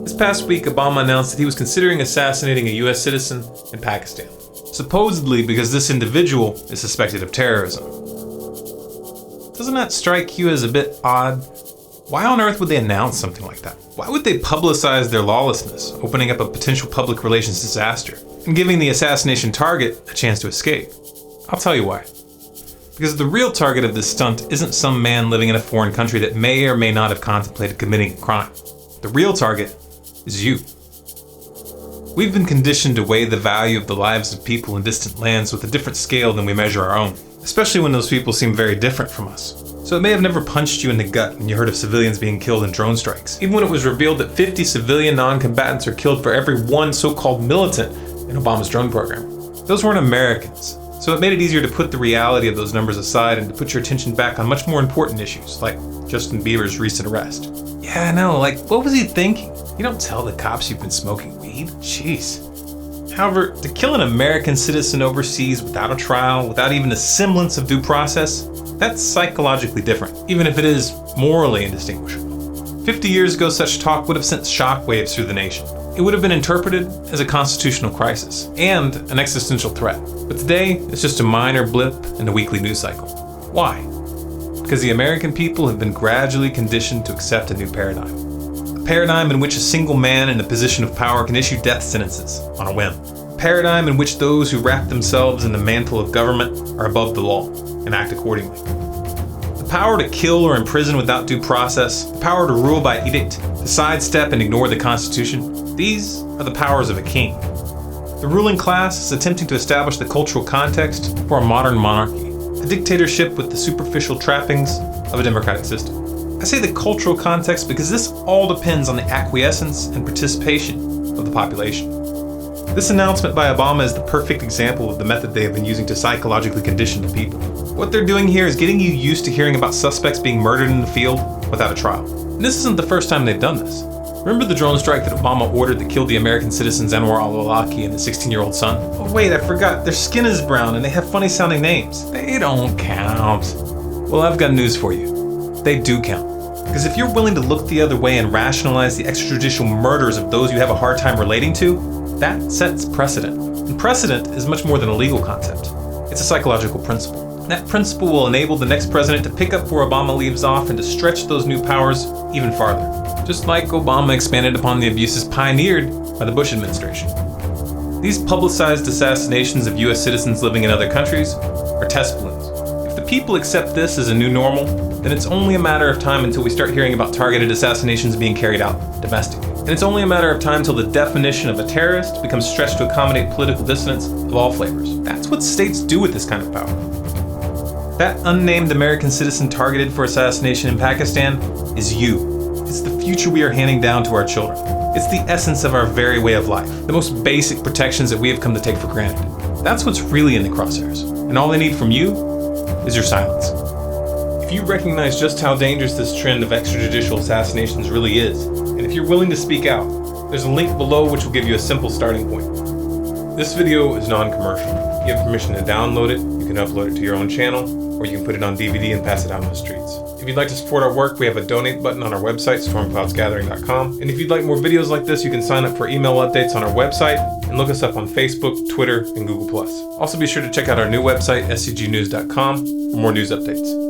This past week, Obama announced that he was considering assassinating a US citizen in Pakistan, supposedly because this individual is suspected of terrorism. Doesn't that strike you as a bit odd? Why on earth would they announce something like that? Why would they publicize their lawlessness, opening up a potential public relations disaster, and giving the assassination target a chance to escape? I'll tell you why. Because the real target of this stunt isn't some man living in a foreign country that may or may not have contemplated committing a crime. The real target is you. We've been conditioned to weigh the value of the lives of people in distant lands with a different scale than we measure our own, especially when those people seem very different from us. So it may have never punched you in the gut when you heard of civilians being killed in drone strikes, even when it was revealed that 50 civilian non-combatants are killed for every one so-called militant in Obama's drone program. Those weren't Americans, so it made it easier to put the reality of those numbers aside and to put your attention back on much more important issues, like Justin Bieber's recent arrest. Yeah, I know, what was he thinking? You don't tell the cops you've been smoking weed. Jeez. However, to kill an American citizen overseas without a trial, without even a semblance of due process, that's psychologically different, even if it is morally indistinguishable. 50 years ago, such talk would have sent shockwaves through the nation. It would have been interpreted as a constitutional crisis and an existential threat. But today, it's just a minor blip in the weekly news cycle. Why? Because the American people have been gradually conditioned to accept a new paradigm. A paradigm in which a single man in a position of power can issue death sentences on a whim. A paradigm in which those who wrap themselves in the mantle of government are above the law and act accordingly. The power to kill or imprison without due process, the power to rule by edict, to sidestep and ignore the Constitution, these are the powers of a king. The ruling class is attempting to establish the cultural context for a modern monarchy, a dictatorship with the superficial trappings of a democratic system. I say the cultural context because this all depends on the acquiescence and participation of the population. This announcement by Obama is the perfect example of the method they have been using to psychologically condition the people. What they're doing here is getting you used to hearing about suspects being murdered in the field without a trial. And this isn't the first time they've done this. Remember the drone strike that Obama ordered that killed the American citizens Anwar al-Awlaki and his 16-year-old son? Oh wait, I forgot, their skin is brown and they have funny sounding names. They don't count. Well, I've got news for you. They do count. Because if you're willing to look the other way and rationalize the extrajudicial murders of those you have a hard time relating to, that sets precedent. And precedent is much more than a legal concept. It's a psychological principle. And that principle will enable the next president to pick up where Obama leaves off and to stretch those new powers even farther. Just like Obama expanded upon the abuses pioneered by the Bush administration. These publicized assassinations of US citizens living in other countries are test balloons. If the people accept this as a new normal, then it's only a matter of time until we start hearing about targeted assassinations being carried out domestically. And it's only a matter of time till the definition of a terrorist becomes stretched to accommodate political dissidents of all flavors. That's what states do with this kind of power. That unnamed American citizen targeted for assassination in Pakistan is you. It's the future we are handing down to our children. It's the essence of our very way of life, the most basic protections that we have come to take for granted. That's what's really in the crosshairs, and all they need from you is your silence. If you recognize just how dangerous this trend of extrajudicial assassinations really is, and if you're willing to speak out, there's a link below which will give you a simple starting point. This video is non-commercial. You have permission to download it, you can upload it to your own channel, or you can put it on DVD and pass it out on the streets. If you'd like to support our work, we have a donate button on our website, stormcloudsgathering.com. And if you'd like more videos like this, you can sign up for email updates on our website and look us up on Facebook, Twitter, and Google+. Also be sure to check out our new website, scgnews.com, for more news updates.